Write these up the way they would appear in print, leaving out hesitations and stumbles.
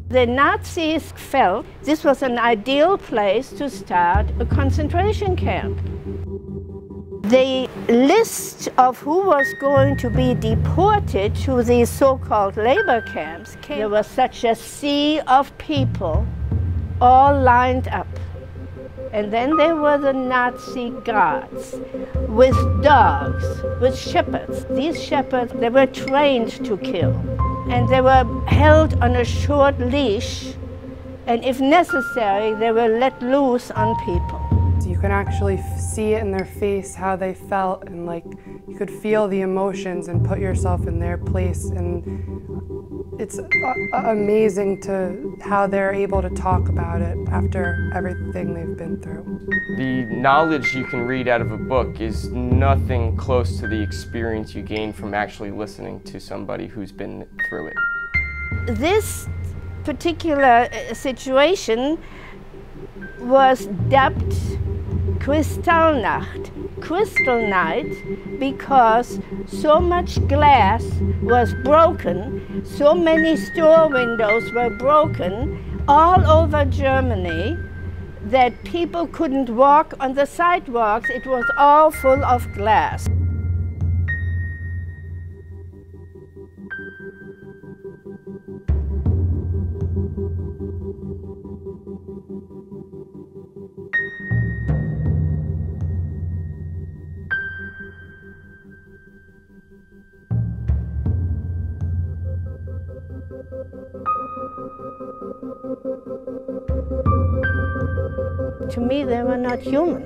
The Nazis felt this was an ideal place to start a concentration camp. The list of who was going to be deported to these so-called labor camps came. There was such a sea of people all lined up. And then there were the Nazi guards with dogs, with shepherds. These shepherds, they were trained to kill. And they were held on a short leash, and if necessary, they were let loose on people. So you can actually see it in their face, how they felt, and like you could feel the emotions and put yourself in their place. And it's amazing to how they're able to talk about it after everything they've been through. The knowledge you can read out of a book is nothing close to the experience you gain from actually listening to somebody who's been through it. This particular situation was dubbed Kristallnacht, Crystal Night, because so much glass was broken, so many store windows were broken all over Germany that people couldn't walk on the sidewalks. It was all full of glass. To me, they were not human.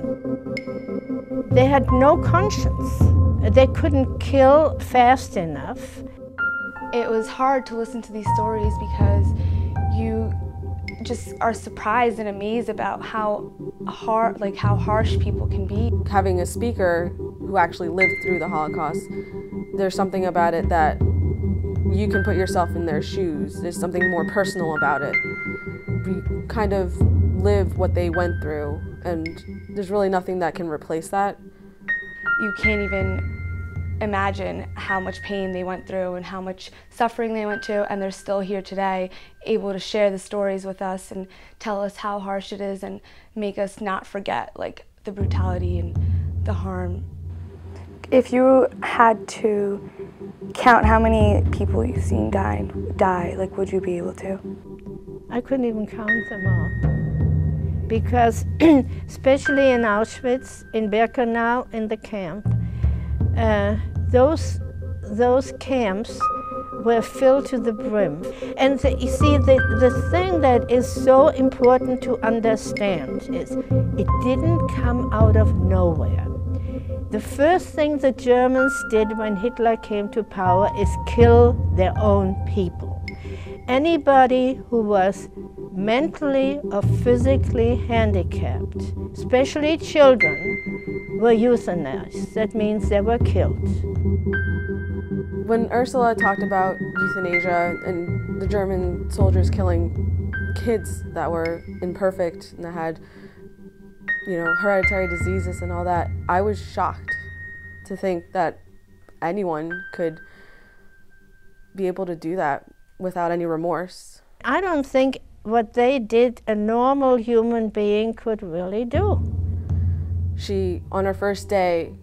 They had no conscience. They couldn't kill fast enough. It was hard to listen to these stories because you just are surprised and amazed about how harsh people can be. Having a speaker who actually lived through the Holocaust, there's something about it that you can put yourself in their shoes. There's something more personal about it. We kind of live what they went through, and there's really nothing that can replace that. You can't even imagine how much pain they went through and how much suffering they went to, and they're still here today, able to share the stories with us and tell us how harsh it is and make us not forget like the brutality and the harm. If you had to count how many people you've seen die, like, would you be able to? I couldn't even count them all. Because especially in Auschwitz, in Birkenau, in the camp, those camps were filled to the brim. And you see, the thing that is so important to understand is it didn't come out of nowhere. The first thing the Germans did when Hitler came to power is kill their own people. Anybody who was mentally or physically handicapped, especially children, were euthanized. That means they were killed. When Ursula talked about euthanasia and the German soldiers killing kids that were imperfect and that had, hereditary diseases and all that, I was shocked to think that anyone could be able to do that without any remorse. I don't think what they did a normal human being could really do. She, on her first day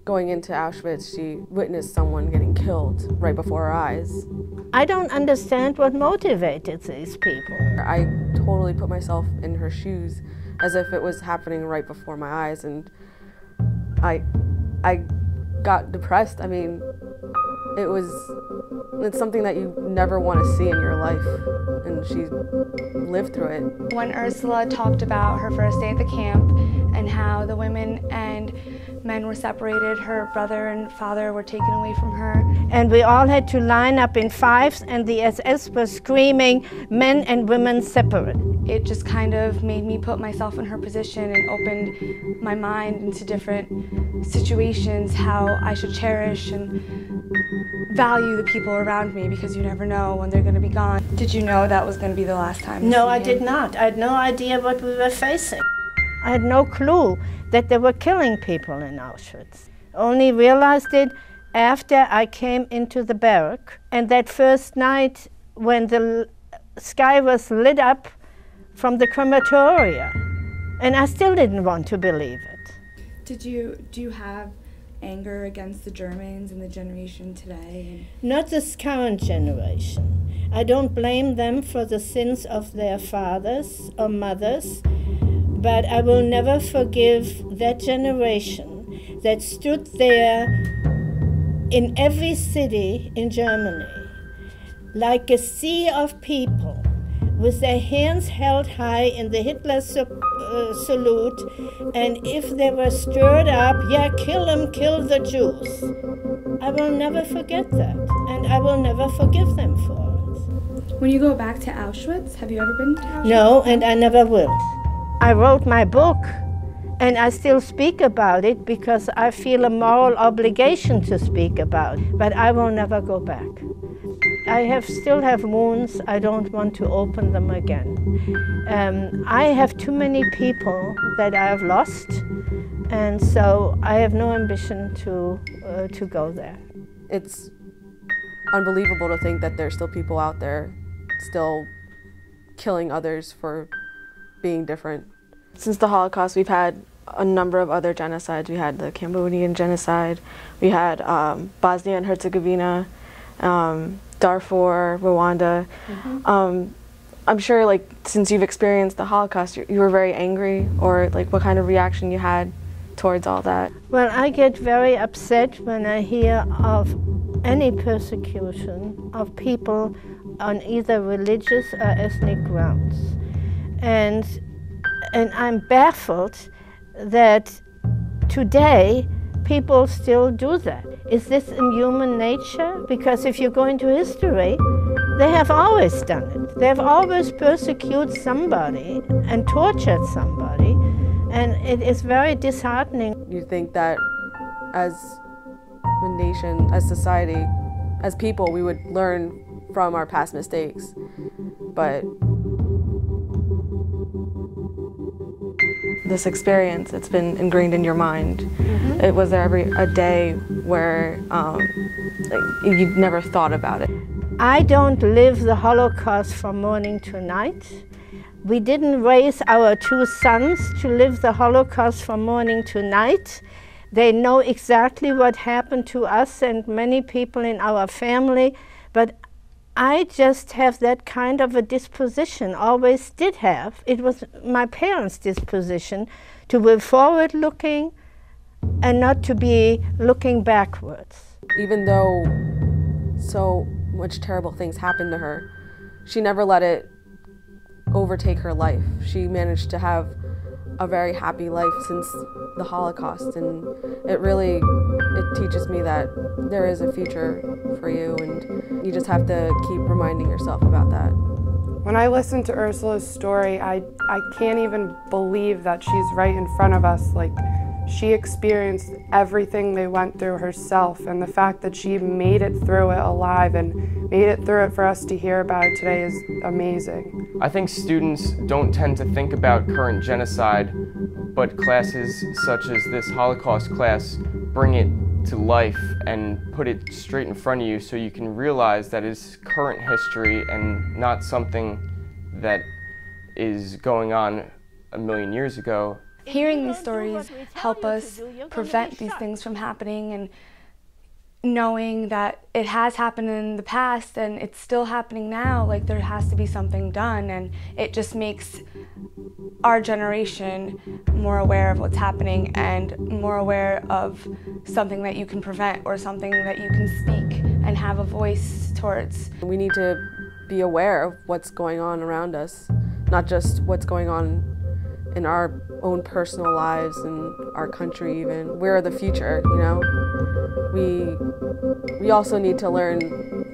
going into Auschwitz, she witnessed someone getting killed right before her eyes. I don't understand what motivated these people. I totally put myself in her shoes as if it was happening right before my eyes, and I got depressed. I mean, it's something that you never want to see in your life, and she lived through it. When Ursula talked about her first day at the camp and how the women and men were separated, her brother and father were taken away from her. And we all had to line up in fives, and the SS was screaming, men and women separate. It just kind of made me put myself in her position and opened my mind into different situations, how I should cherish and value the people around me, because you never know when they're going to be gone. Did you know that was going to be the last time? No, I did not. I had no idea what we were facing. I had no clue that they were killing people in Auschwitz. Only realized it after I came into the barrack, and that first night when the sky was lit up from the crematoria. And I still didn't want to believe it. Do you have anger against the Germans and the generation today? Not this current generation. I don't blame them for the sins of their fathers or mothers, but I will never forgive that generation that stood there in every city in Germany like a sea of people with their hands held high in the Hitler salute, and if they were stirred up, yeah, kill them, kill the Jews. I will never forget that, and I will never forgive them for it. When you go back to Auschwitz, have you ever been to Auschwitz? No, and I never will. I wrote my book, and I still speak about it because I feel a moral obligation to speak about it, but I will never go back. I still have wounds. I don't want to open them again. I have too many people that I have lost, and so I have no ambition to go there. It's unbelievable to think that there's still people out there still killing others for being different. Since the Holocaust, we've had a number of other genocides. We had the Cambodian genocide, we had Bosnia and Herzegovina, Darfur, Rwanda. Mm-hmm. I'm sure, like, since you've experienced the Holocaust, you were very angry, or like what kind of reaction you had towards all that? Well, I get very upset when I hear of any persecution of people on either religious or ethnic grounds. And I'm baffled that today people still do that. Is this in human nature? Because if you go into history, they have always done it. They have always persecuted somebody and tortured somebody, and it is very disheartening. You think that as a nation, as society, as people, we would learn from our past mistakes, but this experience, it's been ingrained in your mind. Mm-hmm. Was there ever a day where you never thought about it? I don't live the Holocaust from morning to night. We didn't raise our two sons to live the Holocaust from morning to night. They know exactly what happened to us and many people in our family, but I just have that kind of a disposition, always did have. It was my parents' disposition to be forward-looking and not to be looking backwards. Even though so much terrible things happened to her, she never let it overtake her life. She managed to have a very happy life since the Holocaust, and it teaches me that there is a future for you, and you just have to keep reminding yourself about that. When I listen to Ursula's story, I can't even believe that she's right in front of us. Like, she experienced everything they went through herself, and the fact that she made it through it alive and made it through it for us to hear about it today is amazing. I think students don't tend to think about current genocide, but classes such as this Holocaust class bring it to life and put it straight in front of you so you can realize that it's current history and not something that is going on a million years ago. Hearing these stories help us prevent these things from happening, and knowing that it has happened in the past and it's still happening now, like, there has to be something done, and it just makes our generation more aware of what's happening and more aware of something that you can prevent or something that you can speak and have a voice towards. We need to be aware of what's going on around us, not just what's going on in our own personal lives and our country even. We're the future, you know? We also need to learn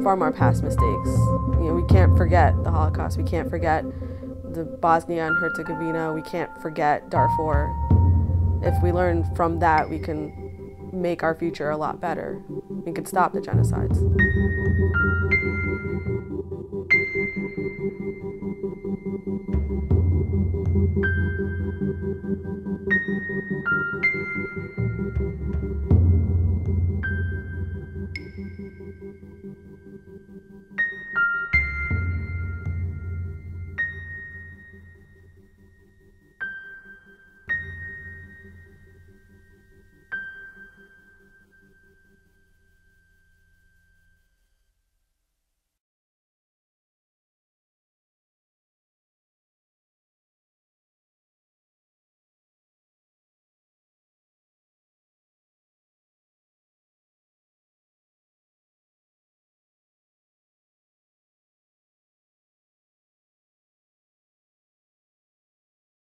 from our past mistakes. You know, we can't forget the Holocaust, we can't forget the Bosnia and Herzegovina, we can't forget Darfur. If we learn from that, we can make our future a lot better. We can stop the genocides.